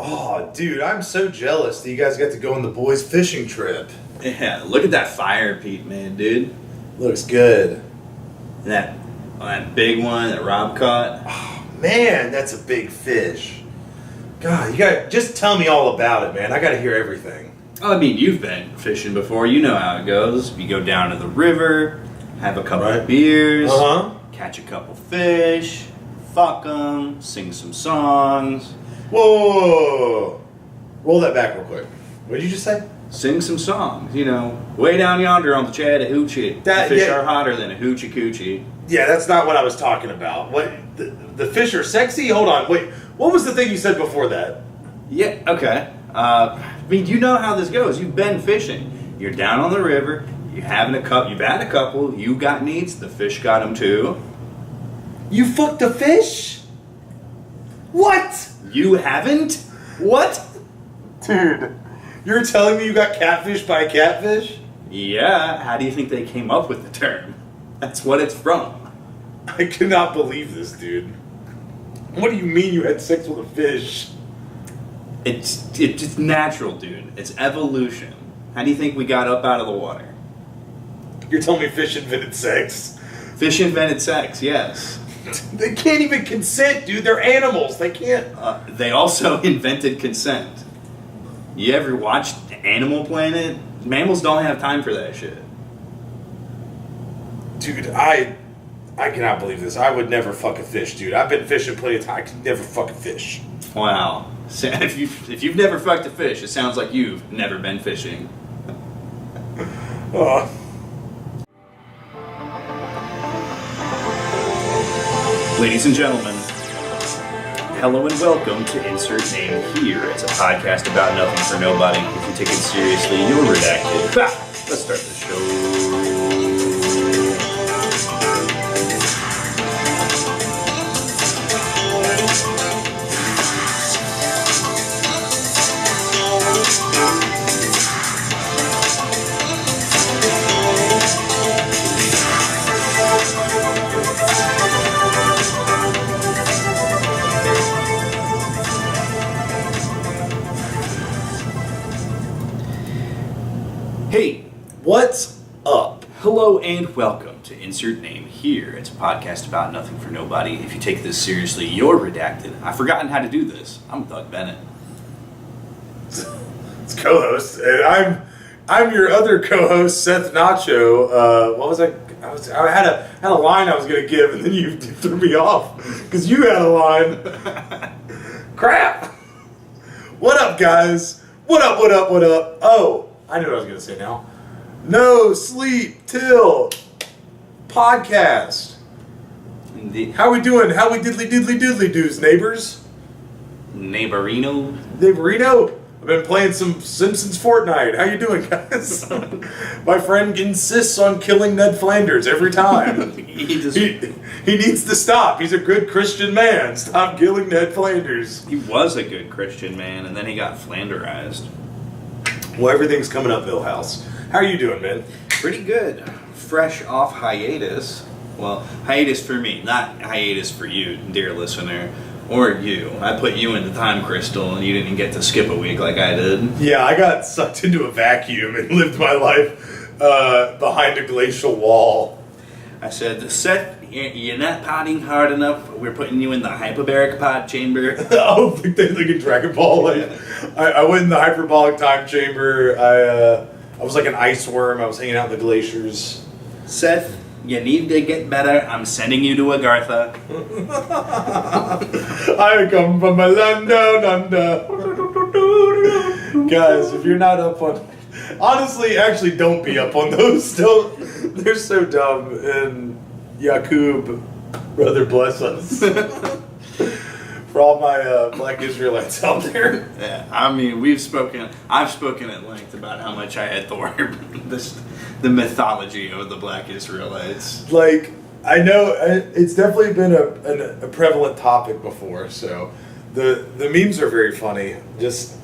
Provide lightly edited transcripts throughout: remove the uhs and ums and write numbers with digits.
Oh, dude, I'm so jealous that you guys got to go on the boys' fishing trip. Yeah, look at that fire Pete made, dude. Looks good. That big one that Rob caught. Oh, man, that's a big fish. God, you gotta just tell me all about it, man. I gotta hear everything. Oh, I mean, you've been fishing before. You know how it goes. You go down to the river, have a couple of beers, catch a couple fish, fuck them, sing some songs. Whoa. Roll that back real quick. What did you just say? Sing some songs, way down yonder on the Chattahoochee. The fish are hotter than a hoochie coochie. Yeah, that's not what I was talking about. What the fish are sexy? Hold on, wait. What was the thing you said before that? Yeah, okay. I mean, you know how this goes. You've been fishing. You're down on the river. You've had a couple. You got needs. The fish got them too. You fucked a fish? What? You haven't? What? Dude, you're telling me you got catfished by a catfish? Yeah. How do you think they came up with the term? That's what it's from. I cannot believe this, dude. What do you mean you had sex with a fish? It's natural, dude. It's evolution. How do you think we got up out of the water? You're telling me fish invented sex? Fish invented sex, yes. They can't even consent, dude. They're animals. They can't. They also invented consent. You ever watched Animal Planet? Mammals don't have time for that shit. Dude, I cannot believe this. I would never fuck a fish, dude. I've been fishing plenty of times. I could never fuck a fish. Wow. So if you've never fucked a fish, it sounds like you've never been fishing. Ladies and gentlemen, hello and welcome to Insert Name Here. It's a podcast about nothing for nobody. If you take it seriously, you're redacted. Let's start the show. Hey, what's up? Hello and welcome to Insert Name Here. It's a podcast about nothing for nobody. If you take this seriously, you're redacted. I've forgotten how to do this. I'm Doug Bennett. It's co-host, and I'm your other co-host, Seth Nacho. What was I had a line I was gonna give, and then you threw me off because you had a line. Crap! What up, guys? What up? Oh. I know what I was going to say now. No sleep till podcast. Indeed. How we doing? How we diddly doos, neighbors? Neighborino? I've been playing some Simpsons Fortnite. How you doing, guys? My friend insists on killing Ned Flanders every time. He needs to stop. He's a good Christian man. Stop killing Ned Flanders. He was a good Christian man, and then he got Flanderized. Well, everything's coming up, Millhouse. How are you doing, man? Pretty good. Fresh off hiatus. Well, hiatus for me, not hiatus for you, dear listener, or you. I put you in the time crystal, and you didn't get to skip a week like I did. Yeah, I got sucked into a vacuum and lived my life behind a glacial wall. I said, Seth, you're not potting hard enough. We're putting you in the hyperbaric pod chamber. Oh, like in Dragon Ball. Like, I went in the hyperbolic time chamber. I was like an ice worm. I was hanging out in the glaciers. Seth, you need to get better. I'm sending you to Agartha. I come from a land down under. Guys, if you're not up on... Honestly, actually don't be up on those still. They're so dumb. And Yakub, brother bless us. For all my black Israelites out there. Yeah, I mean, I've spoken at length about how much I adore the mythology of the black Israelites. Like, I know it's definitely been a prevalent topic before, so the memes are very funny. Just,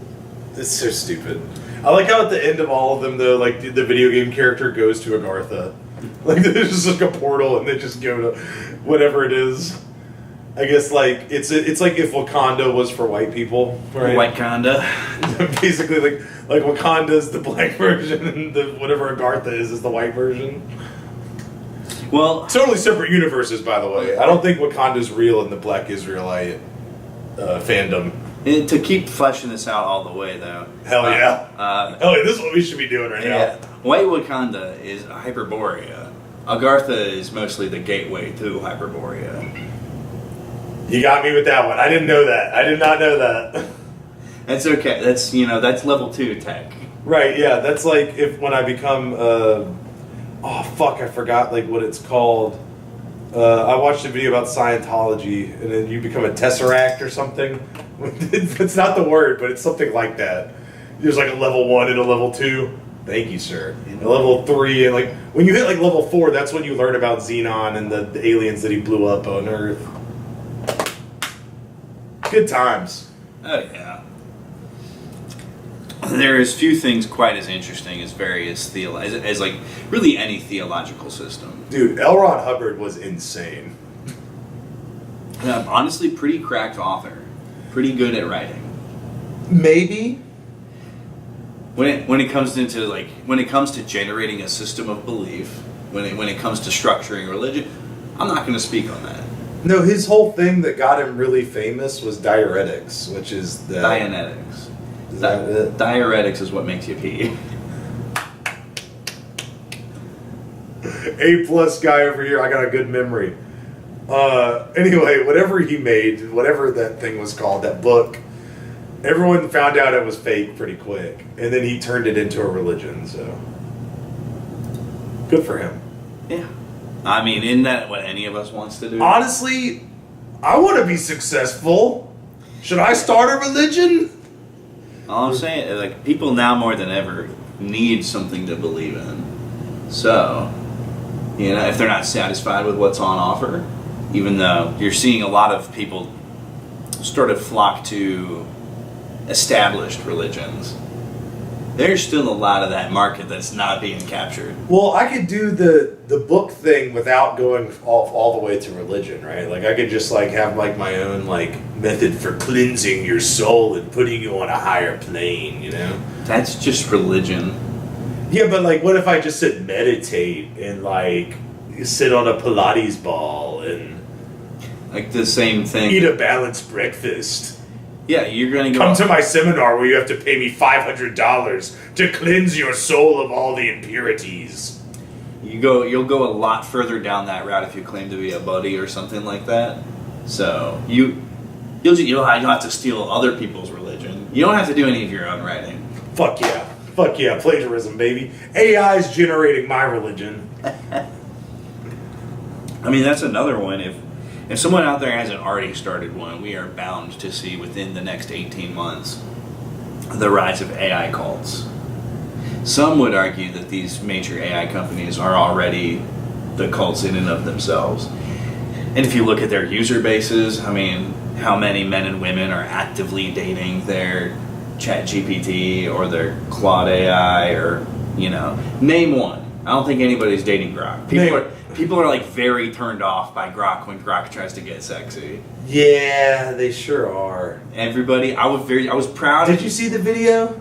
it's so stupid. I like how at the end of all of them, though, like the video game character goes to Agartha. Like there's just like a portal and they just go to whatever it is. I guess like it's like if Wakanda was for white people, right? White Conda. Basically, like Wakanda's the black version, and the whatever Agartha is the white version. Well, Totally separate universes, by the way. I don't think Wakanda's real in the Black Israelite fandom. and to keep fleshing this out all the way, though. Hell yeah! Hell yeah! This is what we should be doing right now. White Wakanda is Hyperborea. Agartha is mostly the gateway to Hyperborea. You got me with that one. I didn't know that. I did not know that. That's okay. That's that's level 2 tech. Right? Yeah. That's like if when I become. Oh fuck! I forgot like what it's called. I watched a video about Scientology, and then you become a tesseract or something. It's not the word, but it's something like that. There's like a level 1 and a level 2. Thank you, sir. A level 3, and like when you hit like level 4, that's when you learn about Xenon and the aliens that he blew up on Earth. Good times. Oh yeah. There is few things quite as interesting as various as like really any theological system. Dude, L. Ron Hubbard was insane. Honestly, pretty cracked author. Pretty good at writing. Maybe. When it comes to generating a system of belief, when it comes to structuring religion, I'm not going to speak on that. No, his whole thing that got him really famous was diuretics, which is the Dianetics. Is that it? Diuretics is what makes you pee. A+ guy over here. I got a good memory. Anyway, whatever he made, whatever that thing was called, that book, everyone found out it was fake pretty quick, and then he turned it into a religion. So good for him. Yeah. I mean, isn't that what any of us wants to do? Honestly, I want to be successful. Should I start a religion? All I'm saying is, like, people now more than ever need something to believe in. So, if they're not satisfied with what's on offer, even though you're seeing a lot of people sort of flock to established religions, there's still a lot of that market that's not being captured. Well, I could do the book thing without going all the way to religion, right? Like I could just like have like my own like method for cleansing your soul and putting you on a higher plane, That's just religion. Yeah, but like what if I just said meditate and like sit on a Pilates ball and like the same thing. Eat a balanced breakfast. Yeah, you're going to come to my seminar where you have to pay me $500 to cleanse your soul of all the impurities. You'll go a lot further down that route if you claim to be a buddy or something like that. So you'll have to steal other people's religion. You don't have to do any of your own writing. Fuck yeah, plagiarism, baby. AI is generating my religion. I mean, that's another one. If someone out there hasn't already started one, we are bound to see within the next 18 months the rise of AI cults. Some would argue that these major AI companies are already the cults in and of themselves. And if you look at their user bases, I mean, how many men and women are actively dating their ChatGPT or their Claude AI or, name one. I don't think anybody's dating Grok. People are like very turned off by Grok when Grok tries to get sexy. Yeah, they sure are. Everybody, I was proud. Did you see the video?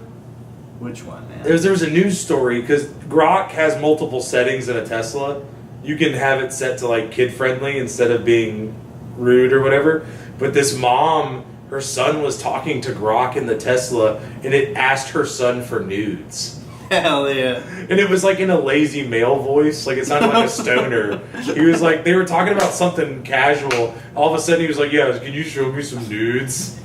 Which one, man? There was a news story because Grok has multiple settings in a Tesla. You can have it set to like kid friendly instead of being rude or whatever. But this mom, her son was talking to Grok in the Tesla, and it asked her son for nudes. Hell yeah. And it was like in a lazy male voice, like it sounded like a stoner. He was like, they were talking about something casual. All of a sudden he was like, yeah, can you show me some nudes?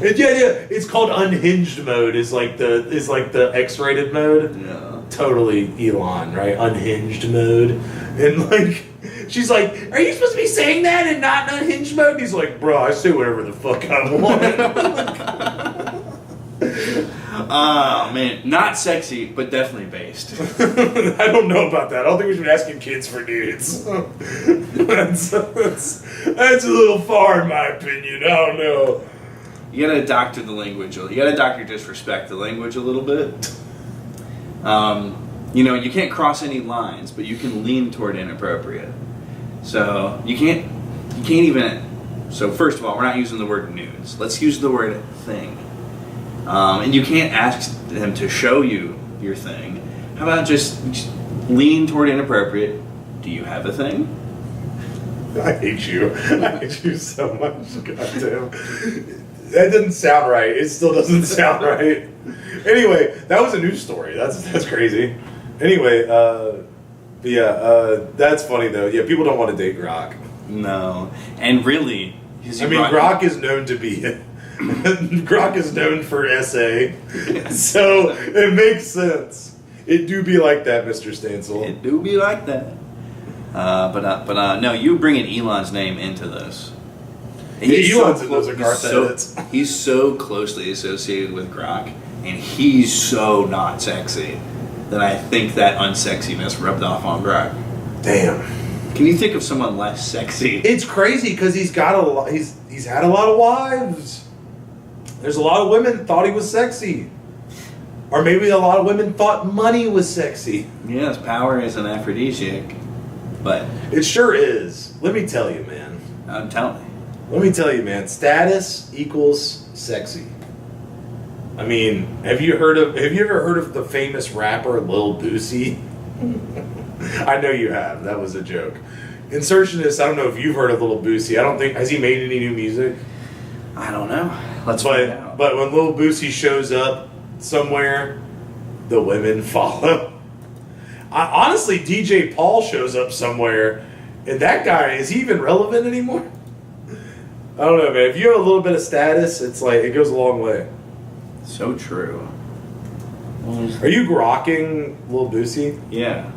Yeah, it's called unhinged mode is like the X-rated mode. Yeah. Totally Elon, right? Unhinged mode. And like, she's like, are you supposed to be saying that and not in unhinged mode? And he's like, bro, I say whatever the fuck I want. Man, not sexy, but definitely based. I don't know about that. I don't think we should be asking kids for nudes. That's a little far in my opinion. I don't know. You gotta doctor the language. You gotta doctor disrespect the language a little bit. You can't cross any lines, but you can lean toward inappropriate. So you can't You can't even. So first of all, we're not using the word nudes. Let's use the word thing. And you can't ask them to show you your thing. How about just lean toward inappropriate? Do you have a thing? I hate you. I hate you so much. Goddamn. That doesn't sound right. It still doesn't sound right. Anyway, that was a news story. That's crazy. Anyway, that's funny though. Yeah, people don't want to date Grok. No, and really, Grok is known to be. Grok is known for SA, so it makes sense. It do be like that, Mr. Stansel. It do be like that. But no, you bringing Elon's name into this. Elon's in those Garth edits. He's so closely associated with Grok, and he's so not sexy that I think that unsexiness rubbed off on Grok. Damn. Can you think of someone less sexy? It's crazy because he's got a lot. He's had a lot of wives. There's a lot of women thought he was sexy, or maybe a lot of women thought money was sexy. Yes, power is an aphrodisiac, but it sure is. Let me tell you, man. Tell me. Let me tell you, man. Status equals sexy. I mean, have you ever heard of the famous rapper Lil Boosie? I know you have. That was a joke. Insertionist, I don't know if you've heard of Lil Boosie. Has he made any new music? I don't know. Let's find out. But when Lil Boosie shows up somewhere, the women follow. Honestly, DJ Paul shows up somewhere, and that guy, is he even relevant anymore? I don't know, man. If you have a little bit of status, it's like, it goes a long way. So true. Are you grokking Lil Boosie? Yeah.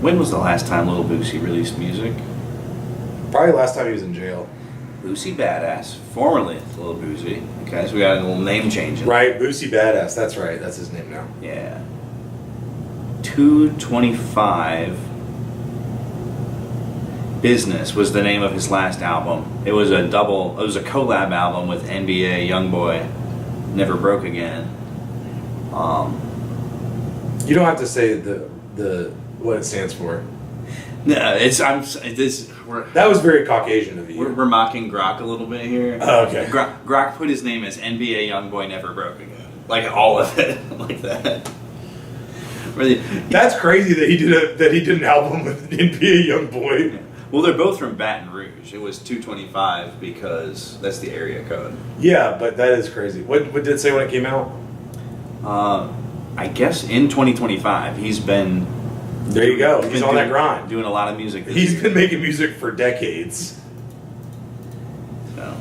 When was the last time Lil Boosie released music? Probably last time he was in jail. Boosie Badass, formerly Lil Boosie. Okay, so we got a little name change. Right, Boosie Badass. That's right. That's his name now. Yeah. 225 Business was the name of his last album. It was a collab album with NBA Youngboy, Never Broke Again. You don't have to say the what it stands for. No, that was very Caucasian of you. We're mocking Grok a little bit here. Oh, okay. Grok put his name as NBA Youngboy Never Broke Again. Like all of it, like that. Really, that's crazy that he did an album with NBA Youngboy. Yeah. Well, they're both from Baton Rouge. It was 225 because that's the area code. Yeah, but that is crazy. What did it say when it came out? I guess in 2025 he's been. There you go. He's on that grind. Doing a lot of music. He's been making music for decades. So,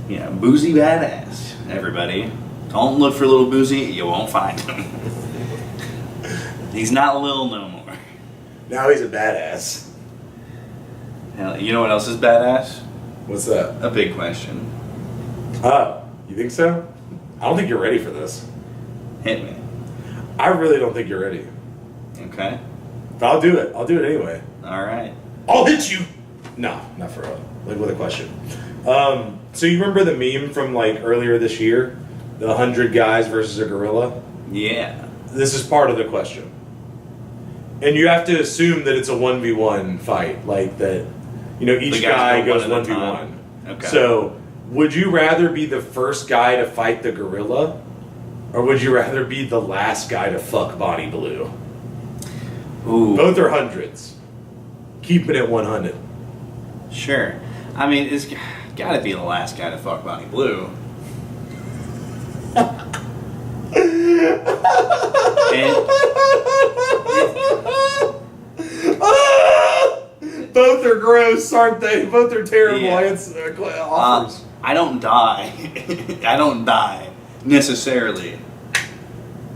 yeah, Boosie Badass, everybody. Don't look for Little Boosie. You won't find him. He's not Lil no more. Now he's a badass. Hell, you know what else is badass? What's that? A big question. Oh, you think so? I don't think you're ready for this. Hit me. I really don't think you're ready. Okay. But I'll do it. I'll do it anyway. All right. I'll hit you. No, not for real. Like with a question. So you remember the meme from like earlier this year? The 100 guys versus a gorilla? Yeah. This is part of the question. And you have to assume that it's a 1v1 fight. Like that, each guy goes 1v1. Okay. So, would you rather be the first guy to fight the gorilla? Or would you rather be the last guy to fuck Bonnie Blue? Ooh. Both are hundreds. Keeping it 100. Sure. I mean, it's gotta be the last guy to fuck Bonnie Blue. Both are gross, aren't they? Both are terrible. Yeah. Offers. I don't die. I don't die necessarily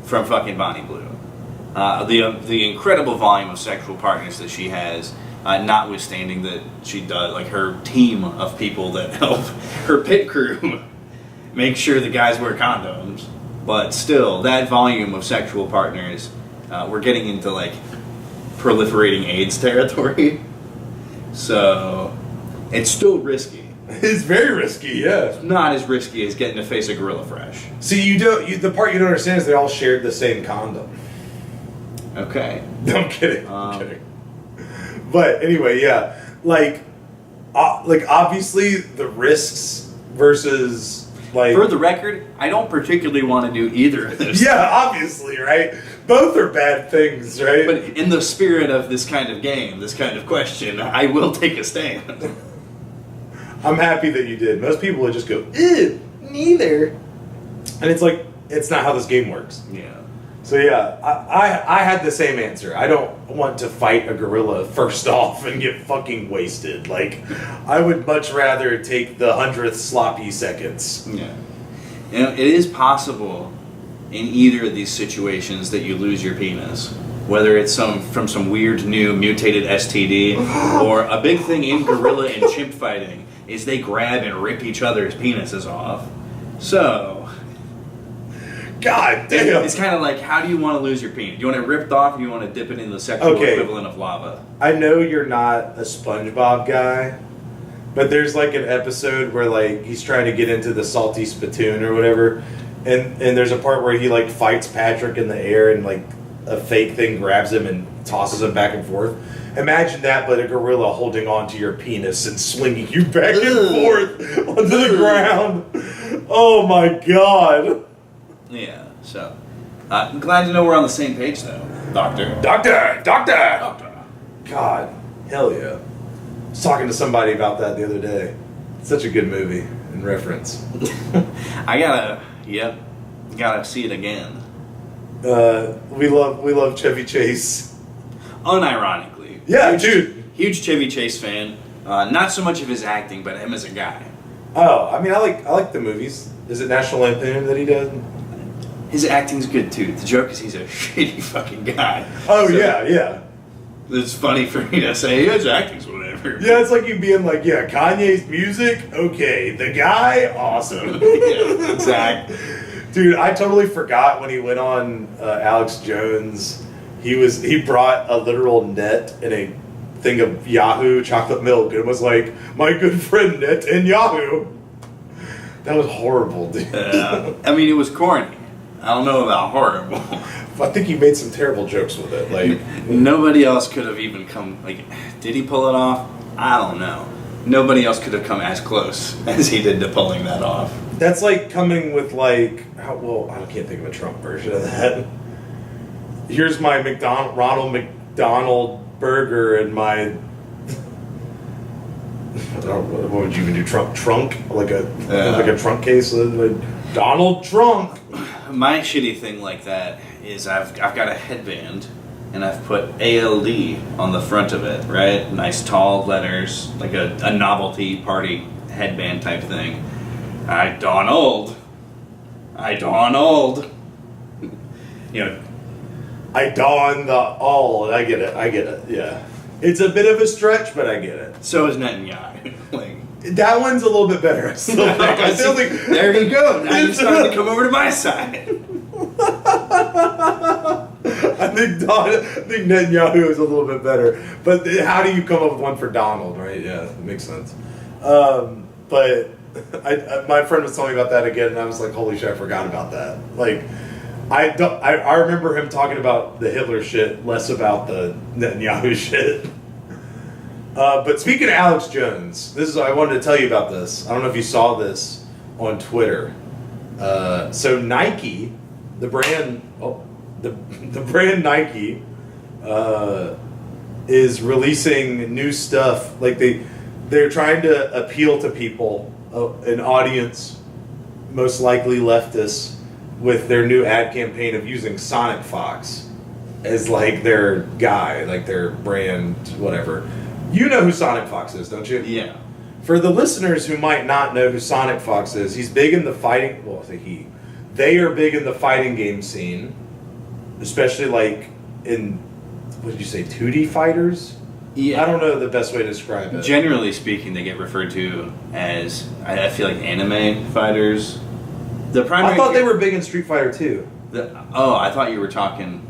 from fucking Bonnie Blue. The incredible volume of sexual partners that she has, notwithstanding that she does, like her team of people that help her pit crew make sure the guys wear condoms. But still, that volume of sexual partners, we're getting into like proliferating AIDS territory. So it's still risky. It's very risky, yeah. It's not as risky as getting to face a Gorilla Fresh. See, the part you don't understand is they all shared the same condom. Okay. No, I'm kidding. I'm kidding. But anyway, yeah, like obviously the risks versus like. For the record, I don't particularly want to do either of those. Yeah, obviously, right? Both are bad things, right? But in the spirit of this kind of game, this kind of question, I will take a stand. I'm happy that you did. Most people would just go, ew, neither. And it's like, it's not how this game works. Yeah. So yeah, I had the same answer. I don't want to fight a gorilla first off and get fucking wasted. Like, I would much rather take the 100th sloppy seconds. Yeah. You know, it is possible in either of these situations that you lose your penis. Whether it's from some weird new mutated STD, or a big thing in gorilla and chimp fighting is they grab and rip each other's penises off. So, God damn. it's kind of like, how do you want to lose your penis? Do you want it ripped off, or do you want to dip it in the sexual equivalent of lava? I know you're not a SpongeBob guy, but there's like an episode where like he's trying to get into the salty spittoon or whatever, and there's a part where he like fights Patrick in the air and like a fake thing grabs him and tosses him back and forth. Imagine that, but a gorilla holding onto your penis and swinging you back and forth onto the ground. Oh my god. Yeah, so I'm glad to know we're on the same page, though, Doctor. God, hell yeah. I was talking to somebody about that the other day. It's such a good movie in reference. I gotta see it again. We love Chevy Chase. Unironically. Yeah, dude. Huge Chevy Chase fan. Not so much of his acting, but him as a guy. Oh, I mean, I like the movies. Is it National Lampoon that he does? His acting's good too. The joke is he's a shitty fucking guy. Oh, so yeah. It's funny for me to say his acting's whatever. Yeah, it's like you being like, yeah, Kanye's music, okay. The guy, awesome. Yeah, exactly. Dude, I totally forgot when he went on Alex Jones. He brought a literal net and a thing of Yahoo chocolate milk and was like, my good friend Net and Yahoo. That was horrible, dude. I mean, it was corny. I don't know about horrible. I think he made some terrible jokes with it. Like nobody else could have even come. Like, did he pull it off? I don't know. Nobody else could have come as close as he did to pulling that off. That's like coming with like, I can't think of a Trump version of that. Here's my Ronald McDonald burger and my. What would you even do? Trunk? Like a trunk case? Like Donald Trump. My shitty thing like that is I've got a headband and I've put ALD on the front of it, right? Nice tall letters, like a novelty party headband type thing. I don old. You know. I don the all. I get it. Yeah. It's a bit of a stretch, but I get it. So is Netanyahu. Like, that one's a little bit better. I still think. There you go. Now you're starting to come over to my side. I think Netanyahu is a little bit better. But how do you come up with one for Donald, right? Yeah, it makes sense. But my friend was telling me about that again, and I was like, holy shit, I forgot about that. Like, I remember him talking about the Hitler shit, less about the Netanyahu shit. But speaking of Alex Jones, I wanted to tell you about this. I don't know if you saw this on Twitter. So Nike, the brand Nike, is releasing new stuff. Like they're trying to appeal to people, an audience, most likely leftists, with their new ad campaign of using Sonic Fox as like their guy, like their brand, whatever. You know who Sonic Fox is, don't you? Yeah. For the listeners who might not know who Sonic Fox is, he's big in the fighting. Well, I say he. They are big in the fighting game scene, especially like in, what did you say, 2D fighters? Yeah. I don't know the best way to describe it. Generally speaking, they get referred to as, I feel like, anime fighters. The primary. I thought they were big in Street Fighter 2. I thought you were talking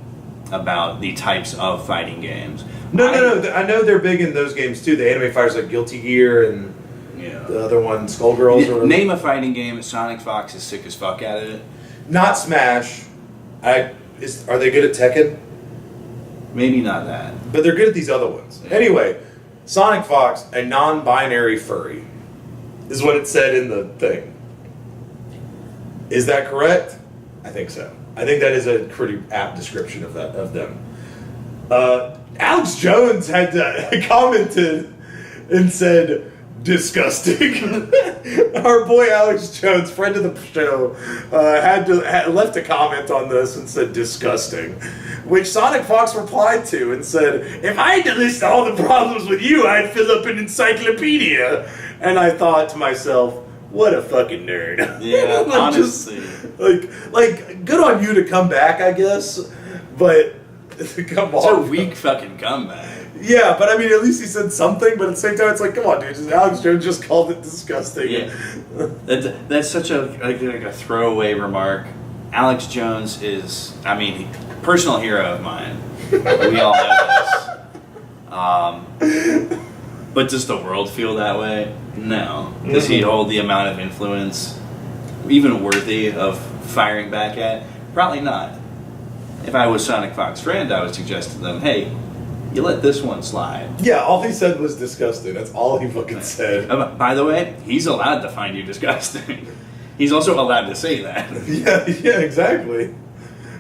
about the types of fighting games. No. I know they're big in those games too. The anime fighters like Guilty Gear and the other one, Skullgirls. Or name a fighting game. Sonic Fox is sick as fuck at it. Not Smash. Are they good at Tekken? Maybe not that. But they're good at these other ones. Yeah. Anyway, Sonic Fox, a non-binary furry, is what it said in the thing. Is that correct? I think so. I think that is a pretty apt description of them. Alex Jones had commented and said, disgusting. Our boy Alex Jones, friend of the show, had left a comment on this and said disgusting, which Sonic Fox replied to and said, if I had to list all the problems with you, I'd fill up an encyclopedia. And I thought to myself, what a fucking nerd. Yeah, Like, honestly. like, good on you to come back, I guess, but come It's a on. weak fucking comeback. Yeah, but I mean, at least he said something, but at the same time, it's like, come on, dude, Alex Jones just called it disgusting. Yeah. That's such a throwaway remark. Alex Jones is, I mean, personal hero of mine. We all know this. But does the world feel that way? No. Does he hold the amount of influence even worthy of firing back at? Probably not. If I was Sonic Fox's friend, I would suggest to them, hey, you let this one slide. Yeah, all he said was disgusting. That's all he fucking said. By the way, he's allowed to find you disgusting. He's also allowed to say that. Yeah, exactly.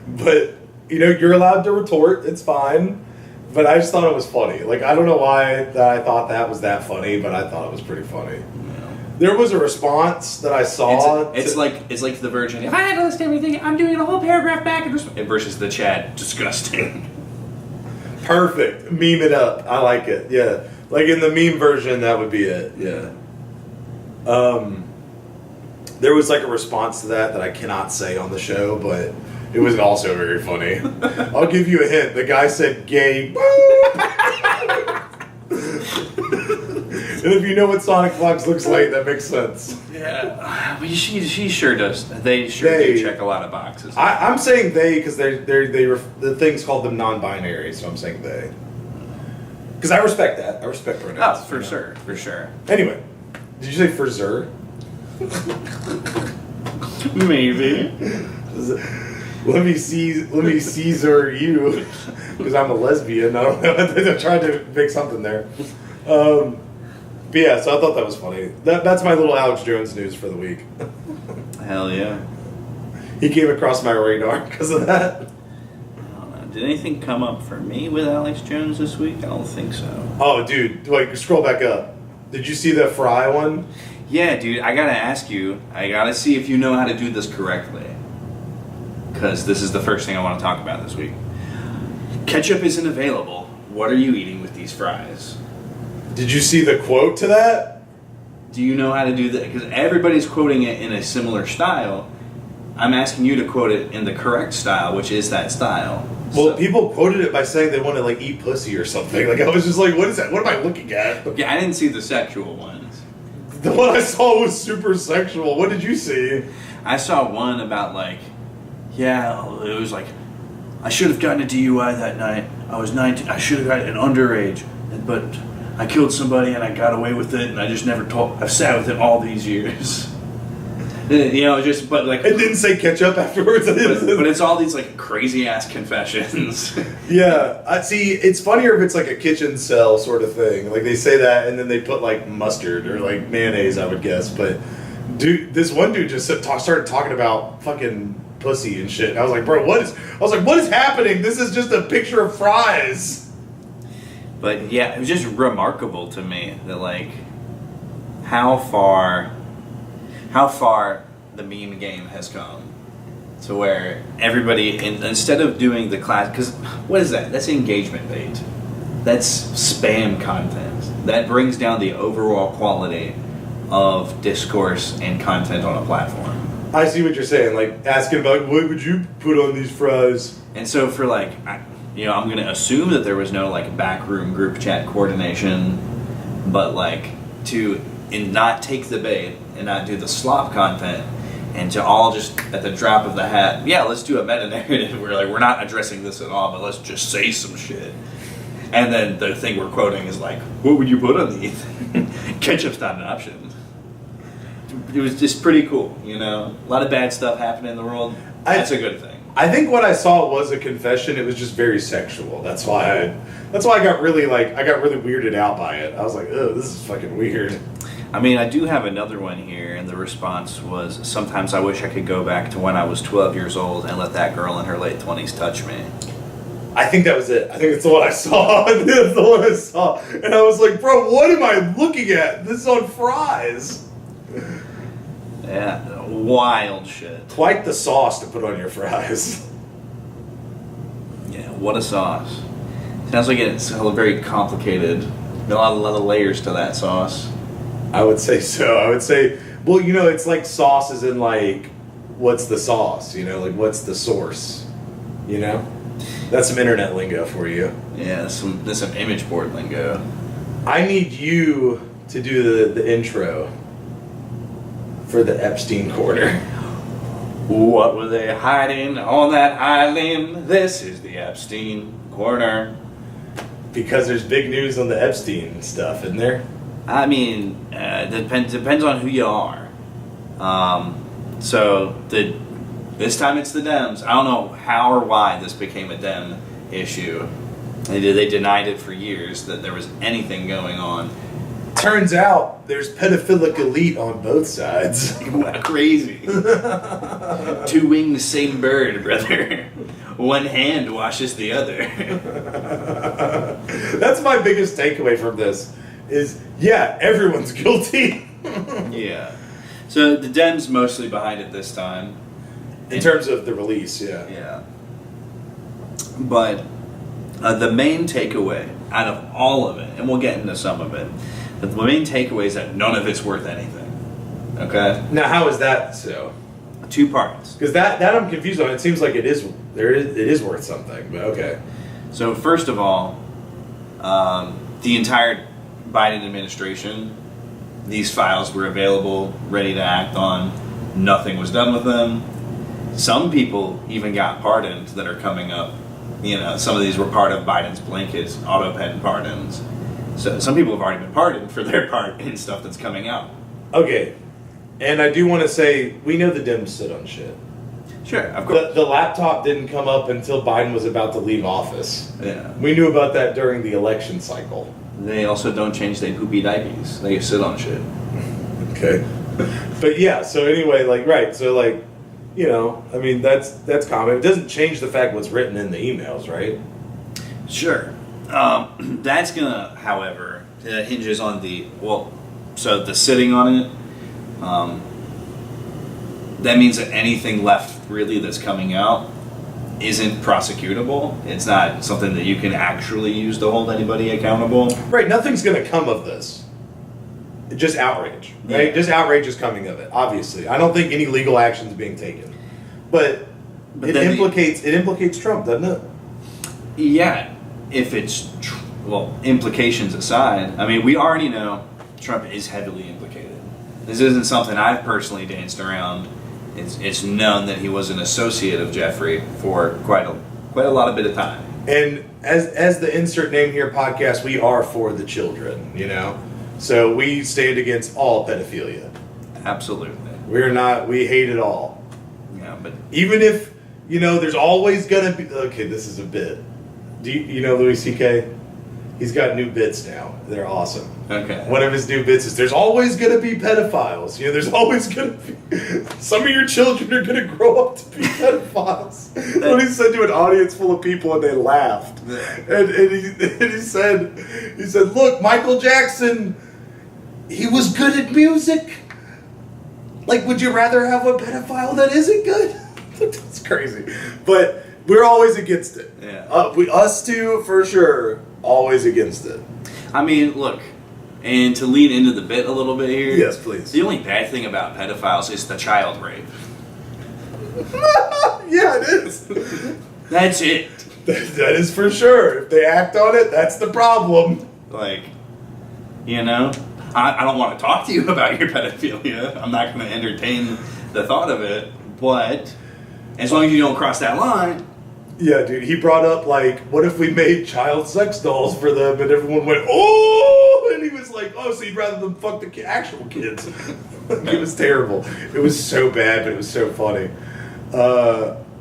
But, you're allowed to retort. It's fine. But I just thought it was funny. Like, I don't know why that I thought that was that funny, but I thought it was pretty funny. Yeah. There was a response that I saw. It's like the version. If I had to list everything, I'm doing a whole paragraph back versus the Chad. Disgusting. Perfect. Meme it up. I like it. Yeah. Like in the meme version, that would be it. Yeah. There was like a response to that I cannot say on the show, but it was also very funny. I'll give you a hint. The guy said gay. And if you know what Sonic Fox looks like, that makes sense. Yeah, but she sure does. They do check a lot of boxes. I'm saying they because the thing's called them non-binary, so I'm saying they. Because I respect that. I respect pronouns. Oh, for sure. Anyway, did you say for sure? Maybe. Let me Caesar you, because I'm a lesbian. I don't know. I'm trying to make something there. But yeah, so I thought that was funny. That's my little Alex Jones news for the week. Hell yeah. He came across my radar because of that. I don't know. Did anything come up for me with Alex Jones this week? I don't think so. Oh, dude, scroll back up. Did you see the Fry one? Yeah, dude, I gotta ask you. I gotta see if you know how to do this correctly. Because this is the first thing I want to talk about this week. Ketchup isn't available. What are you eating with these fries? Did you see the quote to that? Do you know how to do that? Because everybody's quoting it in a similar style. I'm asking you to quote it in the correct style, which is that style. Well, people quoted it by saying they want to, like, eat pussy or something. Like, I was just like, what is that? What am I looking at? Yeah, I didn't see the sexual ones. The one I saw was super sexual. What did you see? I saw one about, like, yeah, it was like, I should have gotten a DUI that night. I was 19. I should have gotten an underage. But I killed somebody and I got away with it, and I just never told. I've sat with it all these years. But like. It didn't say ketchup afterwards. But it's all these like crazy ass confessions. Yeah, I see. It's funnier if it's like a kitchen cell sort of thing. Like they say that, and then they put like mustard or like mayonnaise, I would guess. But dude, this one dude just started talking about fucking pussy and shit. And I was like, bro, what is happening? This is just a picture of fries. But yeah, it was just remarkable to me that like how far the meme game has come to where everybody instead of doing the class, because what is that? That's engagement bait. That's spam content. That brings down the overall quality of discourse and content on a platform. I see what you're saying. Like asking about what would you put on these fries? And so for like, I'm going to assume that there was no like backroom group chat coordination, but like to not take the bait and not do the slop content, and to all just at the drop of the hat, yeah, let's do a meta narrative where like we're not addressing this at all, but let's just say some shit. And then the thing we're quoting is like, what would you put on these? Ketchup's not an option. It was just pretty cool, A lot of bad stuff happening in the world. That's a good thing. I think what I saw was a confession. It was just very sexual. That's why I got really weirded out by it. I was like, oh, this is fucking weird. I mean, I do have another one here, and the response was, sometimes I wish I could go back to when I was 12 years old and let that girl in her late 20s touch me. I think that was it. I think it's the one I saw. That's the one I saw. And I was like, bro, what am I looking at? This is on fries. Yeah, wild shit. Quite the sauce to put on your fries. Yeah, what a sauce. Sounds like it's very complicated. A lot of layers to that sauce. I would say so. I would say, well, you know, it's like sauce as in like, what's the sauce? You know, like what's the source? You know? That's some internet lingo for you. Yeah, there's some image board lingo. I need you to do the intro for the Epstein corner. What were they hiding on that island? This is the Epstein corner. Because there's big news on the Epstein stuff, isn't there? I mean, depends on who you are. This time it's the Dems. I don't know how or why this became a Dem issue. They denied it for years that there was anything going on. Turns out there's pedophilic elite on both sides. Crazy. Two wings, same bird, brother. One hand washes the other. That's my biggest takeaway from this. Is, yeah, everyone's guilty. Yeah. So the Dems mostly behind it this time. In terms of the release, yeah. Yeah. But the main takeaway out of all of it, and we'll get into some of it, but the main takeaway is that none of it's worth anything. Okay? Now, how is that so? 2 parts. Because that I'm confused on. It seems like it is worth something, but okay. So first of all, the entire Biden administration, these files were available, ready to act on. Nothing was done with them. Some people even got pardoned that are coming up. You know, some of these were part of Biden's blanket auto-pen pardons. So some people have already been pardoned for their part in stuff that's coming out. Okay. And I do want to say, we know the Dems sit on shit. Sure, of course. The laptop didn't come up until Biden was about to leave office. Yeah. We knew about that during the election cycle. They also don't change their poopy diapers. They sit on shit. Okay. But yeah, so anyway, like, right, so like, you know, I mean, that's common. It doesn't change the fact what's written in the emails, right? Sure. That's gonna, however, hinges on so the sitting on it, that means that anything left really that's coming out isn't prosecutable. It's not something that you can actually use to hold anybody accountable. Right, nothing's gonna come of this. Just outrage, right? Yeah. Just outrage is coming of it, obviously. I don't think any legal action is being taken. But it implicates Trump, doesn't it? Yeah, if it's, implications aside, I mean, we already know Trump is heavily implicated. This isn't something I've personally danced around. It's known that he was an associate of Jeffrey for quite a lot of bit of time. And as the insert name here podcast, we are for the children, you know? So we stand against all pedophilia. Absolutely. We hate it all. Yeah, but even if, you know, there's always gonna be, okay, this is a bit. Do you know Louis C.K.? He's got new bits now. They're awesome. Okay. One of his new bits is there's always gonna be pedophiles. You know, there's always gonna be, some of your children are gonna grow up to be pedophiles. When he said to an audience full of people and they laughed. And he said, look, Michael Jackson, he was good at music. Like, would you rather have a pedophile that isn't good? That's crazy. But we're always against it. Yeah. Us two, for sure, always against it. I mean, look, and to lead into the bit a little bit here. Yes, please. The only bad thing about pedophiles is the child rape. Yeah, it is. That's it. That is for sure. If they act on it, that's the problem. Like, you know, I don't want to talk to you about your pedophilia. I'm not going to entertain the thought of it. But as long as you don't cross that line. Yeah, dude, he brought up, like, what if we made child sex dolls for them? And everyone went, oh! And he was like, oh, so you'd rather them fuck the actual kids. It was terrible. It was so bad, but it was so funny.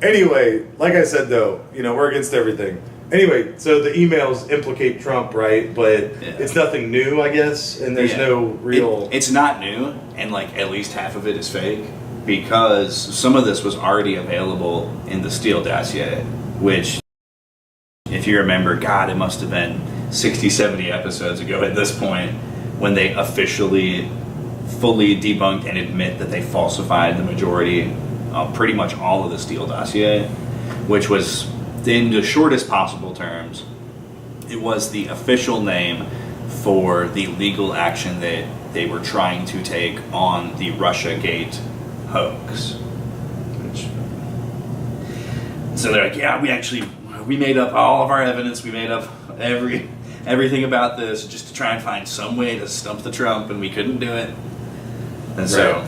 Anyway, like I said, though, we're against everything. Anyway, so the emails implicate Trump, right? But it's nothing new, I guess, and there's no real... It's not new, and at least half of it is fake, because some of this was already available in the Steele dossier, which, if you remember, God, it must have been 60, 70 episodes ago at this point, when they officially fully debunked and admit that they falsified the majority, pretty much all of the Steele dossier, which was... in the shortest possible terms, it was the official name for the legal action that they were trying to take on the Russiagate hoax. So they're like, we made up all of our evidence, we made up everything about this just to try and find some way to stump the Trump, and we couldn't do it. And so,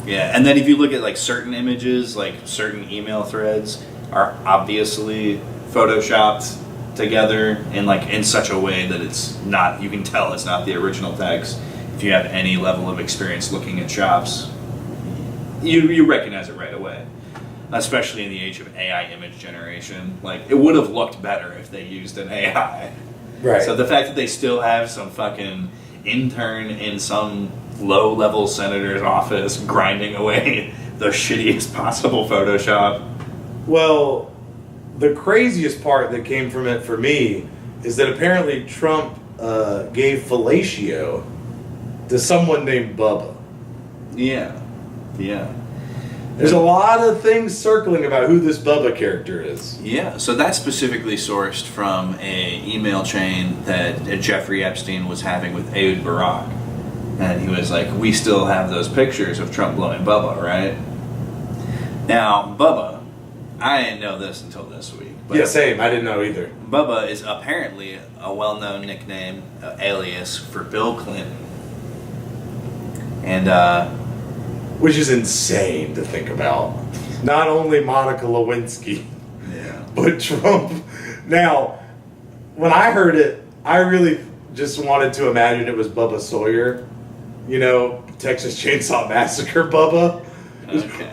and then if you look at certain images, certain email threads, are obviously photoshopped together in such a way that it's not, you can tell it's not the original text. If you have any level of experience looking at shops, you recognize it right away, especially in the age of AI image generation. It would have looked better if they used an AI. Right. So the fact that they still have some fucking intern in some low-level senator's office grinding away the shittiest possible Photoshop. Well, the craziest part that came from it for me is that apparently Trump gave fellatio to someone named Bubba. Yeah. There's a lot of things circling about who this Bubba character is. Yeah, so that's specifically sourced from a email chain that Jeffrey Epstein was having with Ehud Barak. And he was like, we still have those pictures of Trump blowing Bubba, right? Now, Bubba... I didn't know this until this week. But yeah, same. I didn't know either. Bubba is apparently a well-known nickname, alias for Bill Clinton. And, which is insane to think about. Not only Monica Lewinsky, but Trump. Now, when I heard it, I really just wanted to imagine it was Bubba Sawyer. Texas Chainsaw Massacre Bubba. Okay.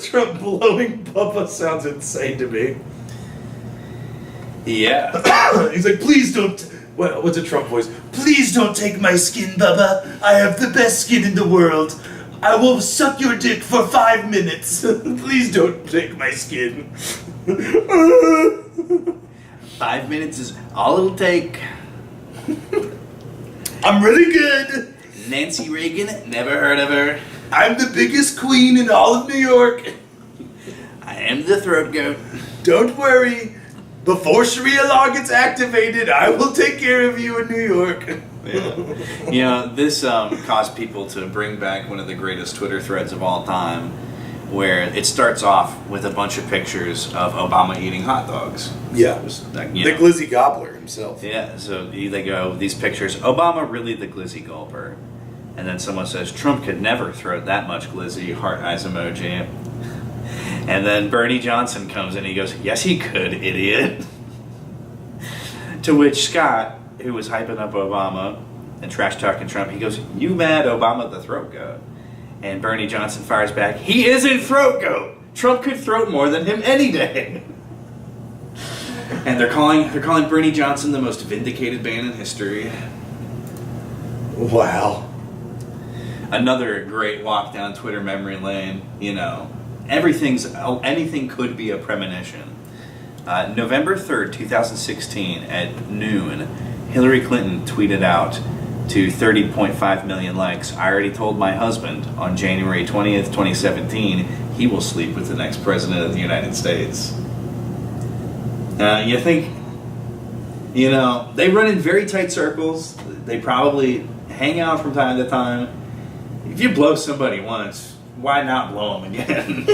Trump blowing Bubba sounds insane to me. Yeah. He's like, please don't... What's a Trump voice? Please don't take my skin, Bubba. I have the best skin in the world. I will suck your dick for 5 minutes. Please don't take my skin. 5 minutes is all it'll take. I'm really good. Nancy Reagan, never heard of her. I'm the biggest queen in all of New York. I am the throat goat. Don't worry. Before Sharia law gets activated, I will take care of you in New York. Yeah. This caused people to bring back one of the greatest Twitter threads of all time, where it starts off with a bunch of pictures of Obama eating hot dogs. Yeah. The Glizzy Gobbler himself. Yeah, so they go, these pictures, Obama really the Glizzy Gulper. And then someone says, Trump could never throw that much glizzy, heart eyes emoji. And then Bernie Johnson comes in and he goes, yes he could, idiot. To which Scott, who was hyping up Obama and trash talking Trump, he goes, you mad Obama the throat goat? And Bernie Johnson fires back, he isn't throat goat. Trump could throat more than him any day. And they're calling Bernie Johnson the most vindicated man in history. Wow. Another great walk down Twitter memory lane. Anything could be a premonition. November 3rd, 2016 at noon, Hillary Clinton tweeted out to 30.5 million likes, I already told my husband on January 20th, 2017, he will sleep with the next president of the United States. You think, they run in very tight circles. They probably hang out from time to time. If you blow somebody once, why not blow them again?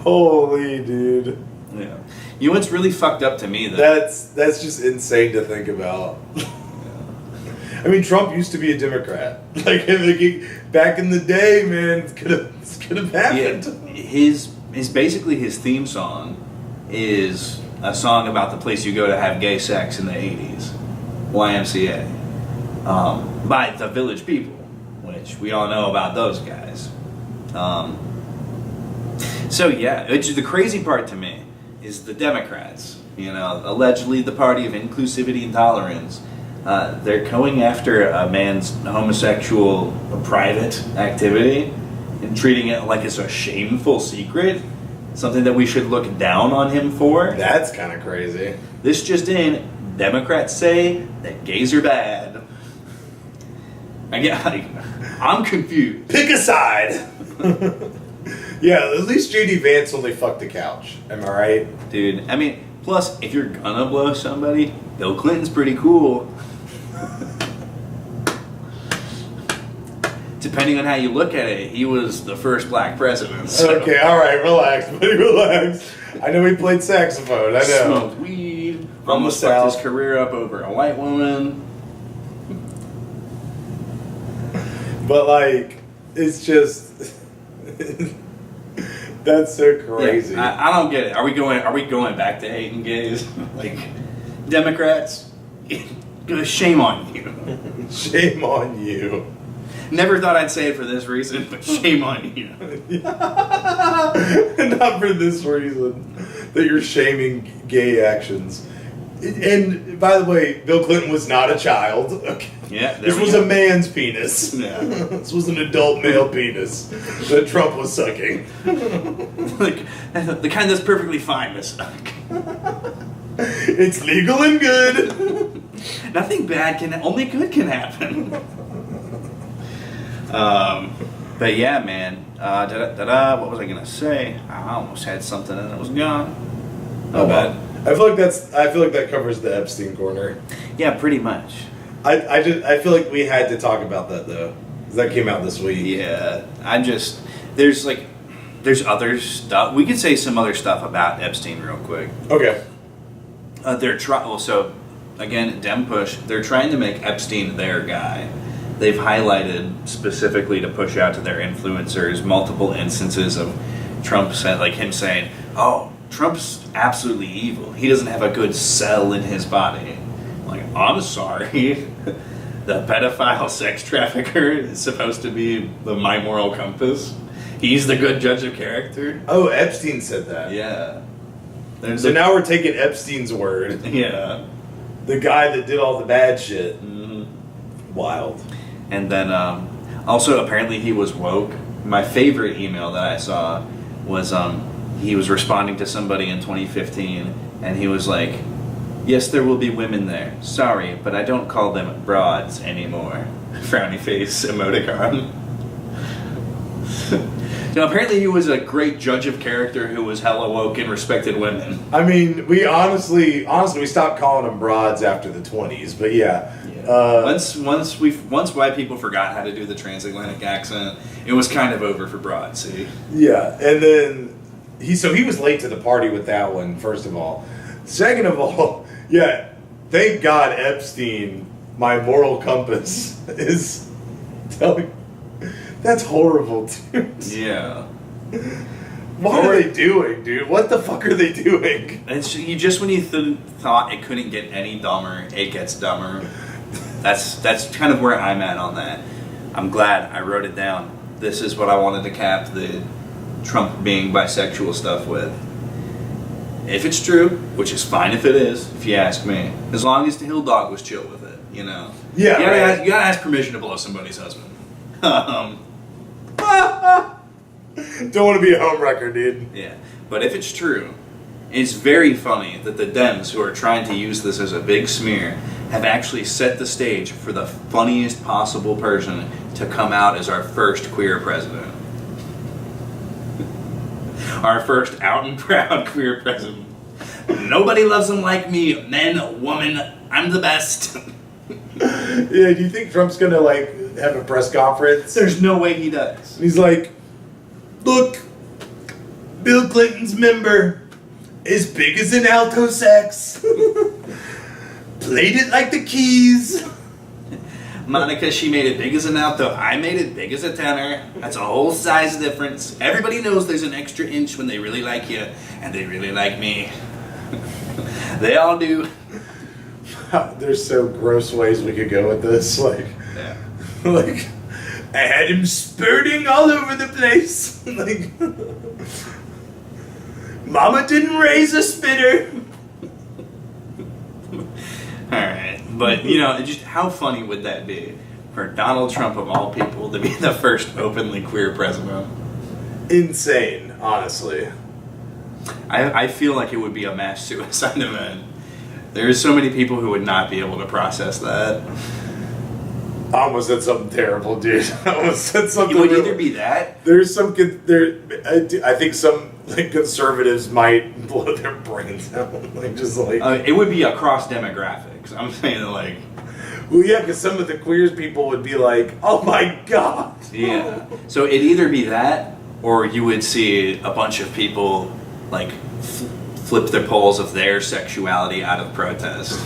Holy dude. Yeah. You know what's really fucked up to me, though? That's just insane to think about. I mean, Trump used to be a Democrat. Back in the day, man, it could have happened. Yeah, basically his theme song is a song about the place you go to have gay sex in the 80s, YMCA, by the Village People, which which we all know about those guys. So yeah, the crazy part to me is the Democrats. Allegedly the party of inclusivity and tolerance. They're going after a man's homosexual private activity and treating it like it's a shameful secret, something that we should look down on him for. That's kind of crazy. This just in, Democrats say that gays are bad. I'm confused. Pick a side. Yeah, at least JD Vance only fucked the couch. Am I right? Dude, plus, if you're gonna blow somebody, Bill Clinton's pretty cool. Depending on how you look at it, he was the first black president. So. Okay, alright, relax, buddy, relax. I know he played saxophone, I know. Smoked weed, almost fucked his career up over a white woman. But, it's just... That's so crazy. Yeah, I don't get it. Are we going back to hating gays? Democrats, shame on you. Shame on you. Never thought I'd say it for this reason, but shame on you. Not for this reason, that you're shaming gay actions. And by the way, Bill Clinton was not a child. Okay. Yeah, this was a man's penis. Yeah. This was an adult male penis that Trump was sucking. The kind that's perfectly fine to suck. It's legal and good. Nothing bad only good can happen. But yeah, man. What was I gonna say? I almost had something and it was gone. Oh, bad. I feel like that covers the Epstein corner. Yeah, pretty much. I feel like we had to talk about that though, 'cause that came out this week. Yeah, there's other stuff. We could say some other stuff about Epstein real quick. Okay. So again, Dem push. They're trying to make Epstein their guy. They've highlighted specifically to push out to their influencers multiple instances of Trump him saying, "Oh, Trump's absolutely evil. He doesn't have a good cell in his body." I'm sorry. The pedophile sex trafficker is supposed to be my moral compass. He's the good judge of character. Oh, Epstein said that. Yeah. So now we're taking Epstein's word. Yeah. The guy that did all the bad shit. Mm-hmm. Wild. And then also apparently he was woke. My favorite email that I saw was he was responding to somebody in 2015 and he was like, "Yes, there will be women there. Sorry, but I don't call them broads anymore." Frowny face emoticon. Apparently he was a great judge of character who was hella woke and respected women. We honestly we stopped calling them broads after the 20s, but yeah. Once white people forgot how to do the transatlantic accent, it was kind of over for broads. See. Yeah, and then he was late to the party with that one. First of all, second of all, yeah. Thank God Epstein, my moral compass, is telling. That's horrible, dude. Yeah. What are they doing, dude? What the fuck are they doing? When you thought it couldn't get any dumber, it gets dumber. That's kind of where I'm at on that. I'm glad I wrote it down. This is what I wanted to cap the Trump being bisexual stuff with. If it's true, which is fine if it is, if you ask me, as long as the Hill Dog was chill with it, Yeah, you gotta ask permission to blow somebody's husband. Don't want to be a homewrecker, dude. Yeah, but if it's true, it's very funny that the Dems who are trying to use this as a big smear have actually set the stage for the funniest possible person to come out as our first queer president. Our first out and proud queer president. Nobody loves him like me. Men, woman, I'm the best. Yeah, do you think Trump's gonna have a press conference? There's no way he does. He's like, "Look, Bill Clinton's member, as big as an alto sax. Played it like the Keys. Monica, she made it big as an alto. I made it big as a tenor. That's a whole size difference. Everybody knows there's an extra inch when they really like you, and they really like me. They all do." There's so gross ways we could go with this. Yeah. I had him spurting all over the place. Like, Mama didn't raise a spitter. Alright, but just how funny would that be for Donald Trump of all people to be the first openly queer president? Insane, honestly. I feel like it would be a mass suicide event. There's so many people who would not be able to process that. I almost said something terrible, dude. I almost said something. It would real. either be that. There's some I think some conservatives might blow their brains out. It would be across demographics. I'm saying like. Well, yeah, because some of the queers people would be like, "Oh my god." Yeah. So it'd either be that, or you would see a bunch of people like flip their poles of their sexuality out of protest.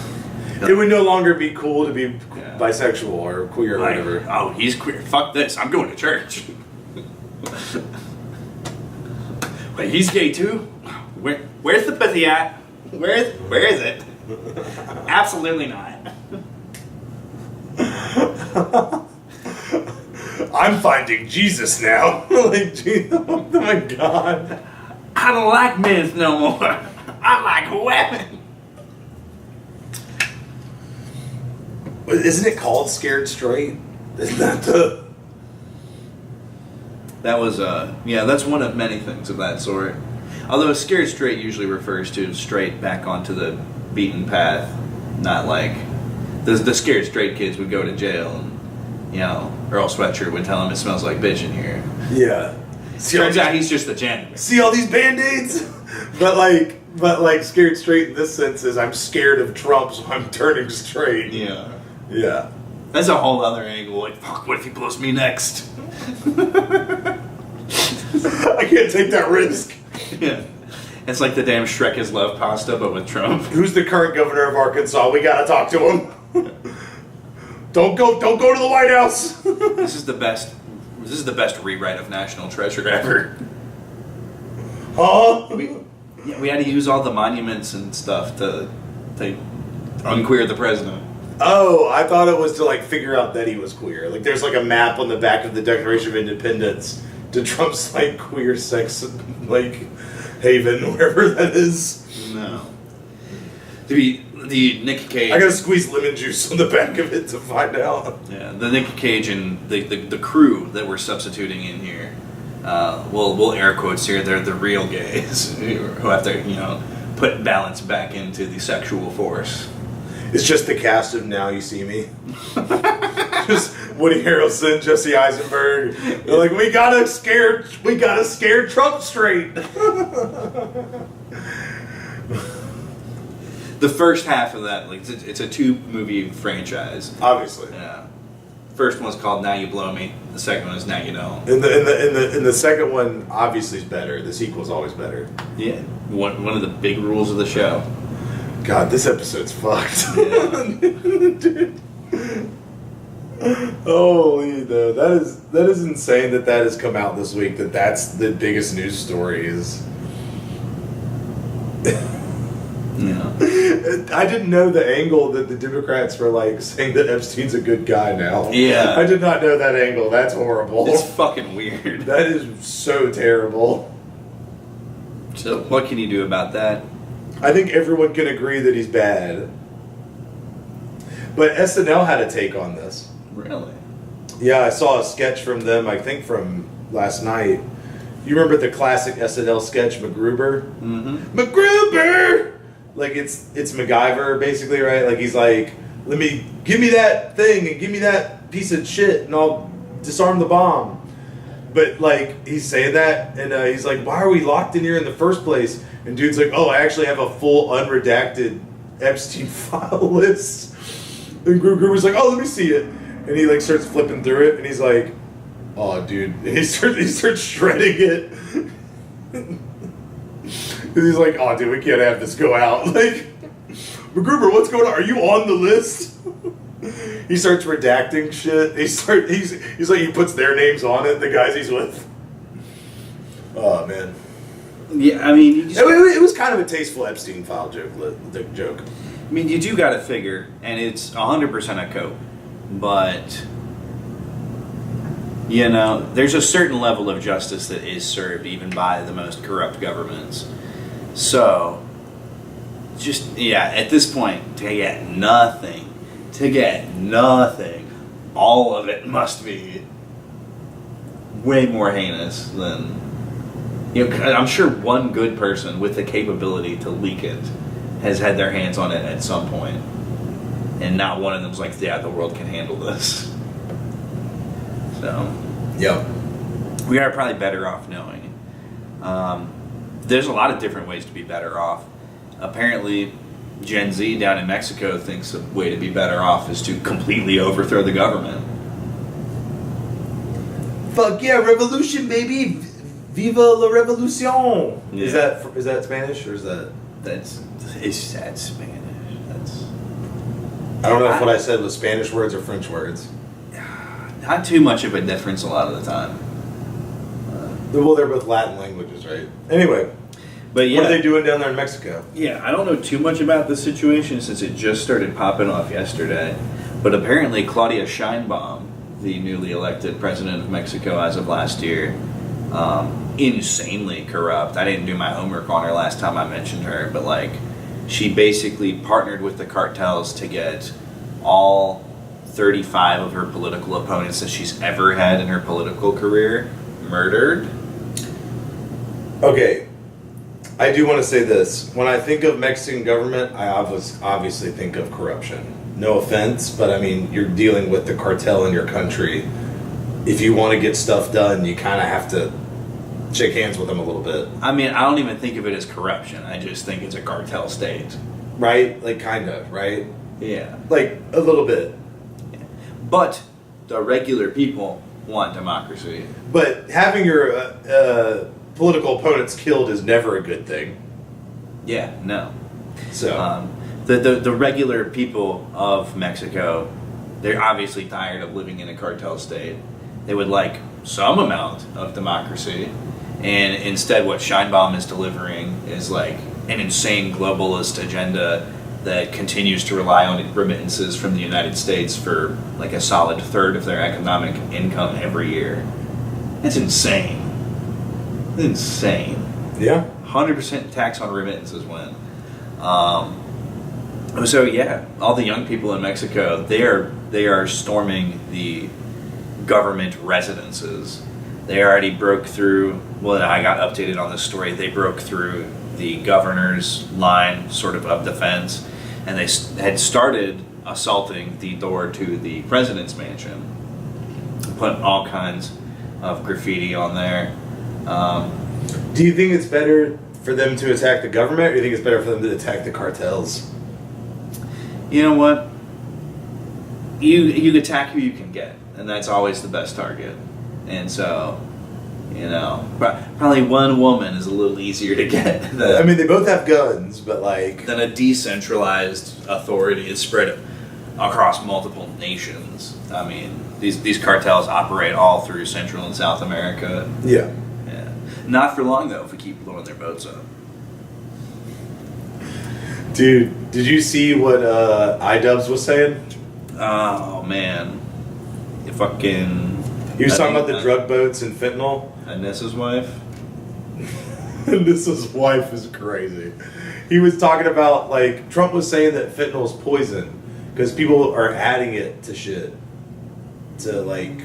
It would no longer be cool to be bisexual or queer or like, whatever. Oh, he's queer. Fuck this. I'm going to church. Wait, he's gay too? Where's the pussy at? Where is it? Absolutely not. I'm finding Jesus now. Oh my god. I don't like men no more. I like women. Isn't it called Scared Straight? Isn't that the... That was, that's one of many things of that sort. Although Scared Straight usually refers to straight back onto the beaten path. Not like... The Scared Straight kids would go to jail and, Earl Sweatshirt would tell him it smells like bitch in here. Yeah. Turns out he's just the janitor. See all these Band-Aids? But Scared Straight in this sense is I'm scared of Trump, so I'm turning straight. Yeah. Yeah. That's a whole other angle. Like, fuck, what if he blows me next? I can't take that risk. Yeah. It's like the damn Shrek is Love pasta, but with Trump. Who's the current governor of Arkansas? We gotta talk to him. Don't go to the White House. This is the best rewrite of National Treasure ever. Huh? We had to use all the monuments and stuff to unqueer the president. Oh, I thought it was to figure out that he was queer. There's a map on the back of the Declaration of Independence to Trump's queer sex haven, wherever that is. No. The Nick Cage. I gotta squeeze lemon juice on the back of it to find out. Yeah, the Nick Cage and the crew that we're substituting in here. We'll air quotes here. They're the real gays who have to put balance back into the sexual force. It's just the cast of Now You See Me. Just Woody Harrelson, Jesse Eisenberg. They're like, we gotta scare Trump straight. The first half of that, it's a 2-movie franchise. Obviously. Yeah. First one's called Now You Blow Me. The second one is Now You Don't. In the second one, obviously, is better. The sequel's always better. Yeah. One of the big rules of the show. God, this episode's fucked. Yeah. Dude. Holy though, that is insane that has come out this week. That's the biggest news story is. Yeah. I didn't know the angle that the Democrats were saying that Epstein's a good guy now. Yeah. I did not know that angle. That's horrible. It's fucking weird. That is so terrible. So what can you do about that? I think everyone can agree that he's bad. But SNL had a take on this. Really? Yeah, I saw a sketch from them, I think from last night. You remember the classic SNL sketch, MacGruber? Mm-hmm. MacGruber! It's MacGyver, basically, right? He's like, give me that thing and give me that piece of shit and I'll disarm the bomb. But, he's saying that and he's like, why are we locked in here in the first place? And dude's like, oh, I actually have a full unredacted Epstein file list. And Gruber's like, oh, let me see it. And he starts flipping through it and he's like, oh, dude. And he starts shredding it. He's like, oh, dude, we can't have this go out. MacGruber, what's going on? Are you on the list? He starts redacting shit. He's like, he puts their names on it, the guys he's with. Oh, man. Yeah, I mean... It was kind of a tasteful Epstein file joke. The joke. I mean, you do got to figure, and it's 100% a cope, but You know, there's a certain level of justice that is served even by the most corrupt governments. So, just, yeah, at this point, to get nothing, all of it must be way more heinous than, you know, I'm sure one good person with the capability to leak it has had their hands on it at some point. And not one of them's like, yeah, the world can handle this. So, Yep. we are probably better off knowing. There's a lot of different ways to be better off. Apparently, Gen Z down in Mexico thinks a way to be better off is to completely overthrow the government. Fuck yeah, revolution, baby! Viva la revolucion! Yeah. Is that Spanish or is that? That's Spanish. I don't know if what I said was Spanish words or French words. Not too much of a difference a lot of the time. Well, they're both Latin languages, right? Anyway, But yeah, what are they doing down there in Mexico? Yeah, I don't know too much about the situation since it just started popping off yesterday. But apparently Claudia Sheinbaum, the newly elected president of Mexico as of last year, insanely corrupt. I didn't do my homework on her last time I mentioned her, but like, she basically partnered with the cartels to get all 35 of her political opponents that she's ever had in her political career murdered. Okay, I do want to say this. When I think of Mexican government, I obviously think of corruption. No offense, but I mean, you're dealing with the cartel in your country. If you want to get stuff done, you kind of have to shake hands with them a little bit. I mean, I don't even think of it as corruption. I just think it's a cartel state. Right? Like, kind of, right? Yeah. Like, a little bit. But the regular people want democracy. But having your political opponents killed is never a good thing. Yeah, no. So, The regular people of Mexico, they're obviously tired of living in a cartel state. They would like some amount of democracy. And instead what Scheinbaum is delivering is like an insane globalist agenda that continues to rely on remittances from the United States for like a solid third of their economic income every year. That's insane. Insane. yeah. 100% tax on remittances win. So yeah, all the young people in Mexico, they are storming the government residences. They already broke through. Well, I got updated on this story. They broke through the governor's line, sort of defense, and they had started assaulting the door to the president's mansion. Put all kinds of graffiti on there. Do you think it's better for them to attack the government, or do you think it's better for them to attack the cartels? You know what? You attack who you can get, and that's always the best target. And so, you know, probably one woman is a little easier to get I mean, they both have guns, but like... than a decentralized authority is spread across multiple nations. I mean, these cartels operate all through Central and South America. Yeah. Yeah. Not for long, though, if we keep blowing their boats up. Dude, did you see what iDubbbz was saying? Oh, man. You fucking... He was talking about the drug boats and fentanyl. Anessa's wife? And this his wife is crazy. He was talking about, like, Trump was saying that fentanyl is poison because people are adding it to shit. To, like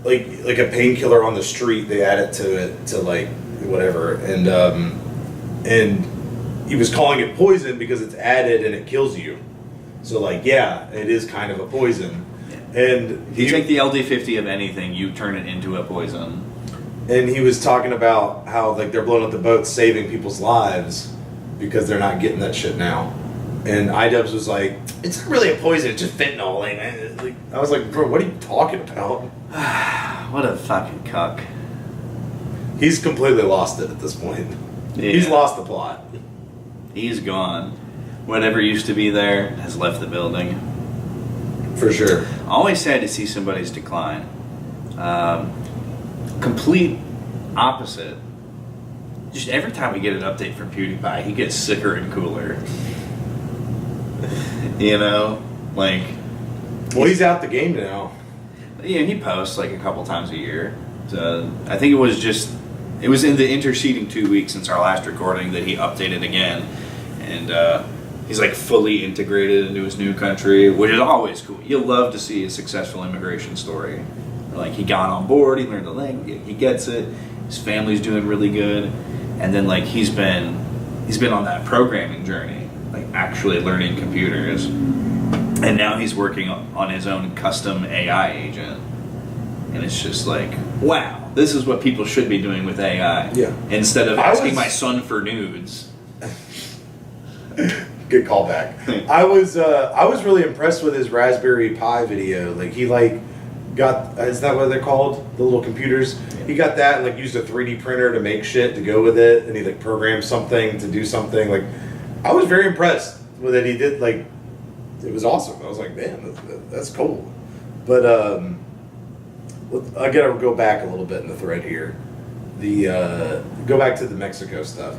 a painkiller on the street, they add it to, like, whatever. And he was calling it poison because it's added and it kills you. So, like, yeah, it is kind of a poison. And If you take the LD50 of anything, you turn it into a poison. And he was talking about how like they're blowing up the boats, saving people's lives because they're not getting that shit now. And iDubbbz was like, "It's not really a poison; it's just fentanyl." Like, I was like, "Bro, what are you talking about?" What a fucking cuck. He's completely lost it at this point. Yeah. He's lost the plot. He's gone. Whatever used to be there has left the building. For sure. Always sad to see somebody's decline. Complete opposite. Just every time we get an update from PewDiePie, he gets sicker and cooler. You know? Like... Well, he's out the game now. Yeah, he posts like a couple times a year. I think it was in the interceding 2 weeks since our last recording that he updated again, and he's like fully integrated into his new country, which is always cool. You'll love to see a successful immigration story. Like he got on board, he learned the language, he gets it. His family's doing really good, and then like he's been on that programming journey, like actually learning computers, and now he's working on his own custom AI agent, and it's just like, wow, this is what people should be doing with AI. Yeah. Instead of asking my son for nudes. Good callback. I was really impressed with his Raspberry Pi video. Like he got, is that what they're called? The little computers. Yeah. He got that and like used a 3D printer to make shit to go with it, and he like programmed something to do something. Like I was very impressed with it. He did like, it was awesome. I was like, man, that's cool. But I gotta go back a little bit in the thread here. Go back to the Mexico stuff.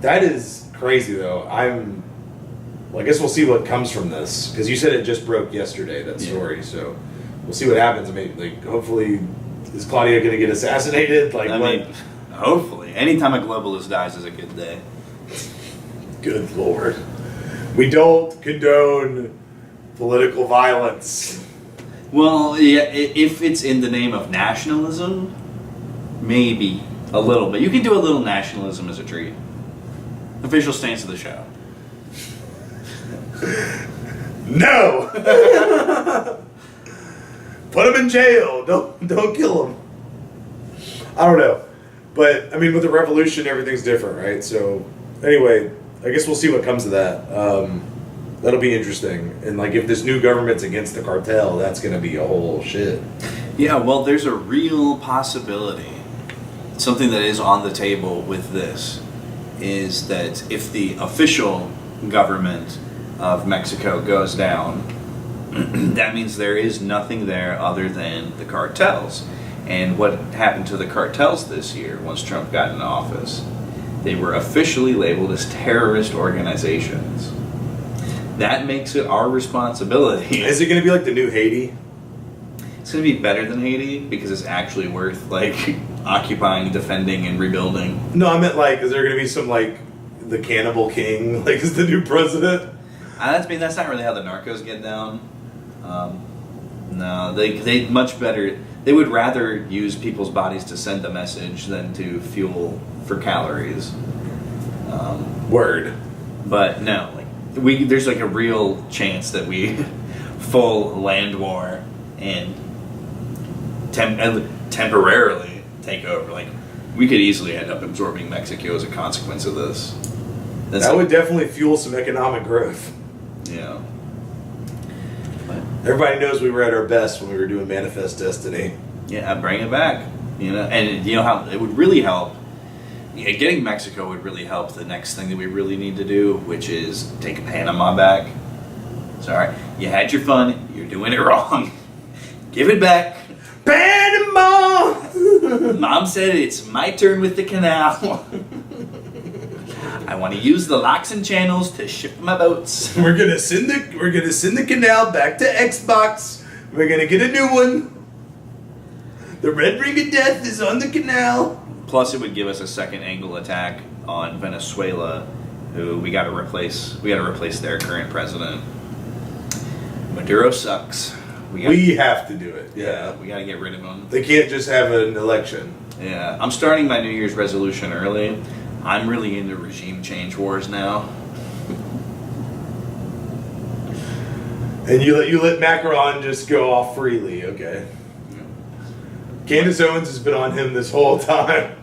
That is crazy though. I guess we'll see what comes from this, because you said it just broke yesterday, that story. Yeah. So we'll see what happens. I mean, like, hopefully, is Claudia going to get assassinated? Like, I mean, hopefully. Anytime a globalist dies is a good day. Good Lord. We don't condone political violence. Well, yeah, if it's in the name of nationalism, maybe a little bit. You can do a little nationalism as a treat. Official stance of the show. No. Put him in jail. Don't kill him. I don't know, but I mean, with the revolution, everything's different, right? So, anyway, I guess we'll see what comes of that. That'll be interesting. And like, if this new government's against the cartel, that's going to be a whole shit. Yeah. Well, there's a real possibility. Something that is on the table with this is that if the official government of Mexico goes down, that means there is nothing there other than the cartels. And what happened to the cartels this year once Trump got in office? They were officially labeled as terrorist organizations. That makes it our responsibility. Is it going to be like the new Haiti? It's going to be better than Haiti because it's actually worth like occupying, defending, and rebuilding. No, I meant like, is there going to be some like the cannibal king, like is the new president? That's not really how the narcos get down. No, they much better. They would rather use people's bodies to send a message than to fuel for calories. Word. But no, like there's like a real chance that we full land war and temporarily take over. Like we could easily end up absorbing Mexico as a consequence of this. That would definitely fuel some economic growth. Yeah. Everybody knows we were at our best when we were doing Manifest Destiny. Yeah, bring it back. And you know how it would really help. Yeah, getting Mexico would really help the next thing that we really need to do, which is take Panama back. Sorry, you had your fun. You're doing it wrong. Give it back. Panama! Mom said it's my turn with the canal. I want to use the locks and channels to ship my boats. We're gonna send the canal back to Xbox. We're gonna get a new one. The Red Ring of Death is on the canal. Plus, it would give us a second angle attack on Venezuela, who we got to replace. We got to replace their current president. Maduro sucks. We have to do it. Yeah, we got to get rid of him. They can't just have an election. Yeah, I'm starting my New Year's resolution early. I'm really into regime change wars now. And you let Macron just go off freely, okay? Candace Owens has been on him this whole time.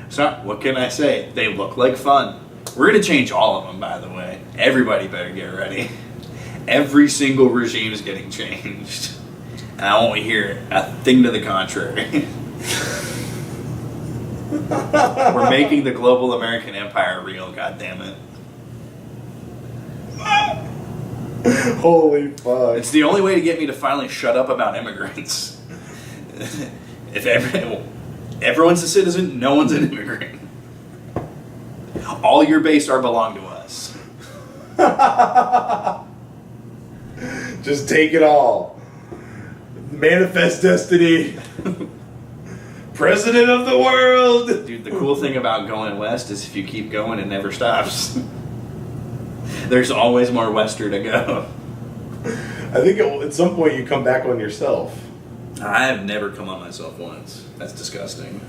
So, what can I say? They look like fun. We're going to change all of them, by the way. Everybody better get ready. Every single regime is getting changed. And I won't hear a thing to the contrary. We're making the global American empire real, goddammit. Holy fuck. It's the only way to get me to finally shut up about immigrants. If everyone's a citizen, no one's an immigrant. All your base are belong to us. Just take it all. Manifest destiny. President of the world. Dude, the cool thing about going west is if you keep going, it never stops. There's always more wester to go. I think at some point you come back on yourself. I have never come on myself once. That's disgusting.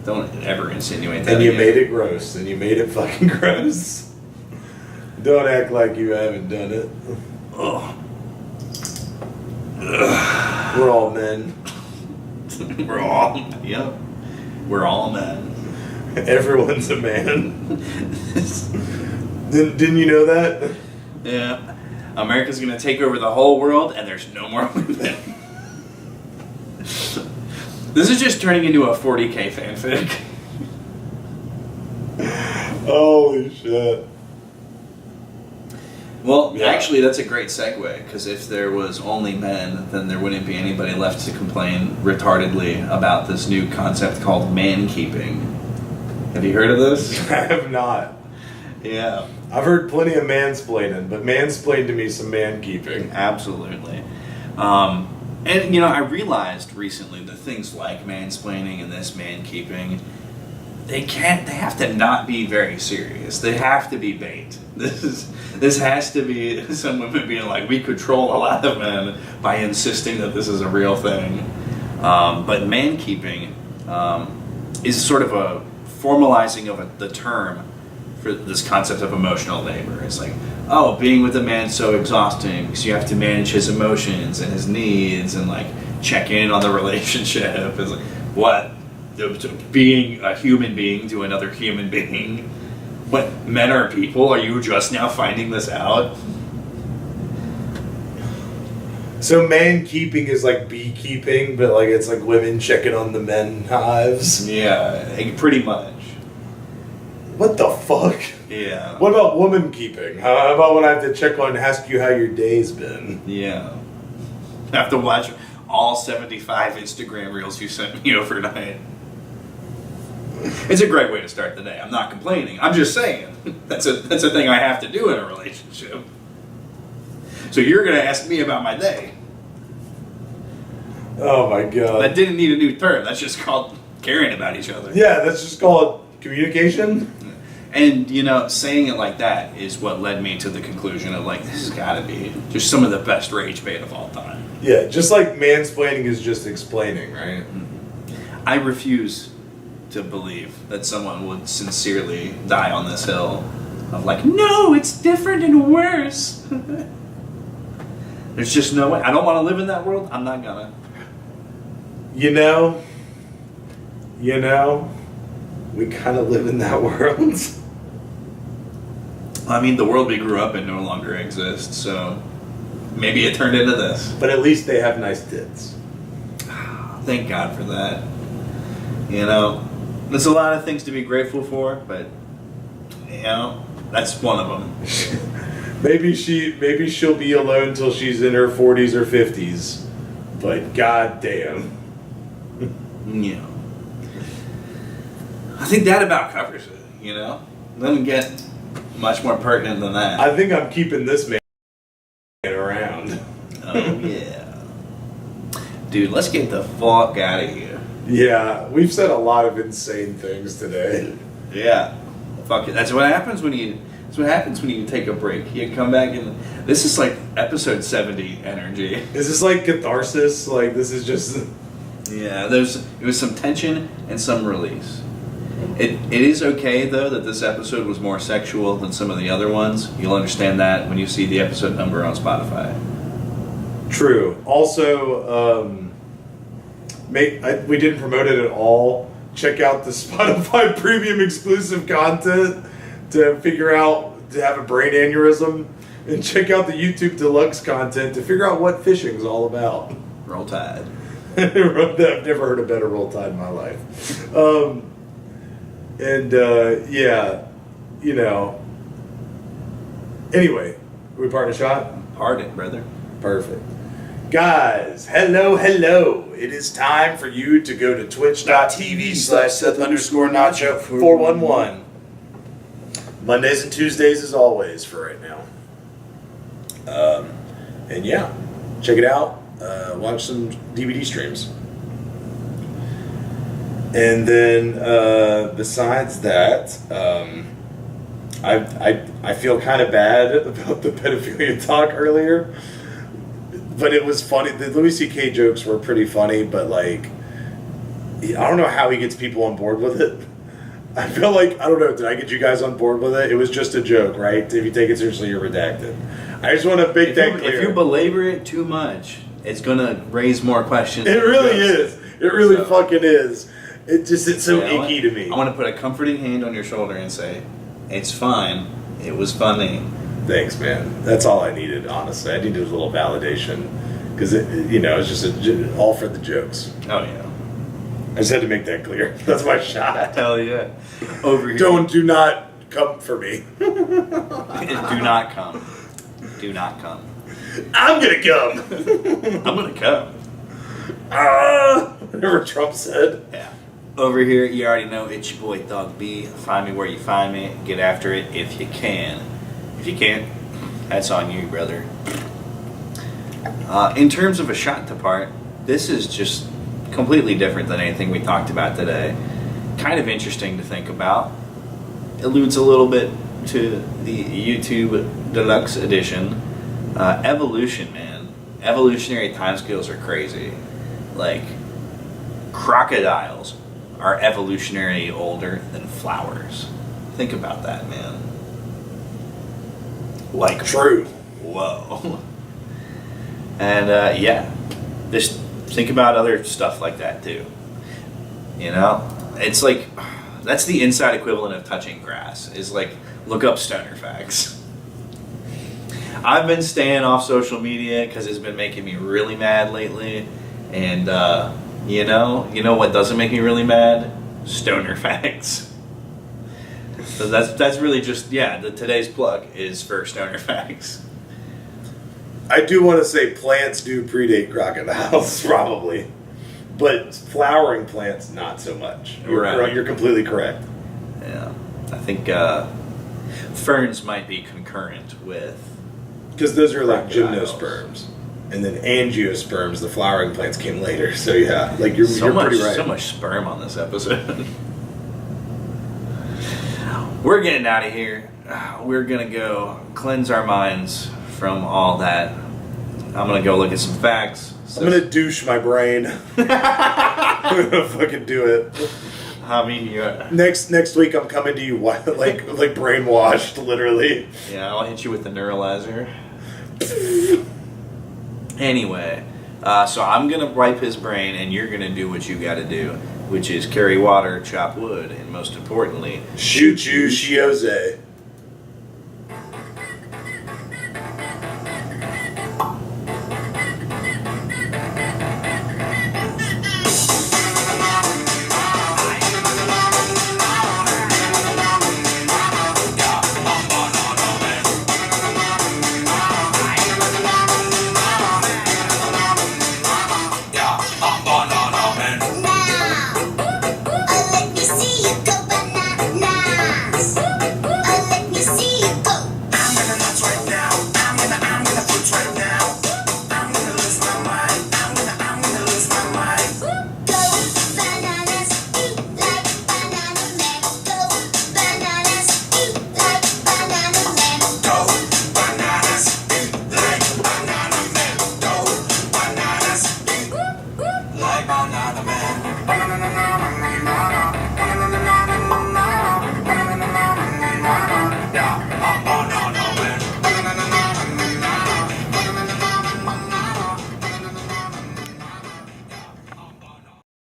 Don't ever insinuate that. And you again. made it gross. And you made it fucking gross. Don't act like you haven't done it. Ugh. We're all men. Yep. We're all men. Everyone's a man. Didn't you know that? Yeah. America's gonna take over the whole world and there's no more women. This is just turning into a 40K fanfic. Holy shit. Well, Yeah. actually, that's a great segue, because if there was only men, then there wouldn't be anybody left to complain retardedly about this new concept called man-keeping. Have you heard of this? I have not. Yeah. I've heard plenty of mansplaining, but mansplain to me some man-keeping. Absolutely. And, you know, I realized recently that things like mansplaining and this man-keeping, they have to not be very serious. They have to be bait. This has to be some women being like, we control a lot of men by insisting that this is a real thing. But man-keeping is sort of a formalizing of the term for this concept of emotional labor. It's like, oh, being with a man's so exhausting because you have to manage his emotions and his needs and like check in on the relationship. It's like, what? Being a human being to another human being? What, men are people? Are you just now finding this out? So man-keeping is like beekeeping, but like it's like women checking on the men hives. Yeah, pretty much. What the fuck? Yeah. What about woman-keeping? How about when I have to check on and ask you how your day's been? Yeah. I have to watch all 75 Instagram reels you sent me overnight. It's a great way to start the day. I'm not complaining. I'm just saying that's a thing I have to do in a relationship. So you're going to ask me about my day. Oh my god. That didn't need a new term. That's just called caring about each other. Yeah, that's just called communication. And, you know, saying it like that is what led me to the conclusion of, like, this has got to be just some of the best rage bait of all time. Yeah, just like mansplaining is just explaining, right? I refuse to believe that someone would sincerely die on this hill of like, no, it's different and worse. There's just no way. I don't want to live in that world. I'm not gonna. You know, we kind of live in that world. I mean, the world we grew up in no longer exists, so maybe it turned into this. But at least they have nice tits. Thank God for that. You know, there's a lot of things to be grateful for, but, you know, that's one of them. Maybe she'll be alone till she's in her 40s or 50s. But goddamn. Yeah. I think that about covers it, you know? Doesn't get much more pertinent than that. I think I'm keeping this man around. Oh, yeah. Dude, let's get the fuck out of here. Yeah, we've said a lot of insane things today. Yeah. Fuck it. That's what happens when you take a break. You come back and this is like episode 70 energy. Is this like catharsis? Like this is just... Yeah, it was some tension and some release. It is okay though that this episode was more sexual than some of the other ones. You'll understand that when you see the episode number on Spotify. True. Also, we didn't promote it at all. Check out the Spotify premium exclusive content to figure out, to have a brain aneurysm. And check out the YouTube deluxe content to figure out what fishing's all about. Roll Tide. I've never heard a better Roll Tide in my life. Yeah, you know. Anyway, we part a shot? Pardon, brother. Perfect. Guys, hello. It is time for you to go to twitch.tv/Seth_Nacho411. Mondays and Tuesdays as always for right now. And yeah, check it out. watch some DVD streams. And then besides that, I feel kind of bad about the pedophilia talk earlier, but it was funny. The Louis C.K. jokes were pretty funny, but like, I don't know how he gets people on board with it. I feel like, I don't know, did I get you guys on board with it? It was just a joke, right? If you take it seriously, you're redacted. I just want to make that clear. If you belabor it too much, it's going to raise more questions. It really is. It really fucking is. It's so icky to me. I want to put a comforting hand on your shoulder and say, it's fine. It was funny. Thanks, man. That's all I needed, honestly. I needed a little validation. Because, it's just all for the jokes. Oh, yeah. I just had to make that clear. That's my shot. Hell yeah. Over here. Do not come for me. Do not come. Do not come. I'm gonna come. I'm gonna come. Whatever Trump said. Yeah. Over here, you already know it's your boy Thug B. Find me where you find me. Get after it if you can. If you can't, that's on you, brother. In terms of a shot to part, this is just completely different than anything we talked about today. Kind of interesting to think about. Alludes a little bit to the YouTube Deluxe Edition. Evolution, man. Evolutionary timescales are crazy. Like, crocodiles are evolutionarily older than flowers. Think about that, man. Like, true. Whoa. And yeah, just think about other stuff like that too. You know, it's like, that's the inside equivalent of touching grass, is like, look up stoner facts. I've been staying off social media because it's been making me really mad lately. And you know what doesn't make me really mad? Stoner facts. So that's really just, today's plug is for stoner facts. I do want to say plants do predate crocodiles, probably. But flowering plants, not so much. You're completely correct. Yeah. I think ferns might be concurrent with... Because those are like gymnosperms. And then angiosperms, the flowering plants, came later. So yeah, like you're pretty right. So much sperm on this episode. We're getting out of here. We're going to go cleanse our minds from all that. I'm going to go look at some facts. I'm going to douche my brain. I'm going to fucking do it. I mean, next week I'm coming to you like brainwashed, literally. Yeah, I'll hit you with the neuralizer. Anyway, so I'm going to wipe his brain, and you're going to do what you got to do, which is carry water, chop wood, and most importantly... Shoot you, Shiose.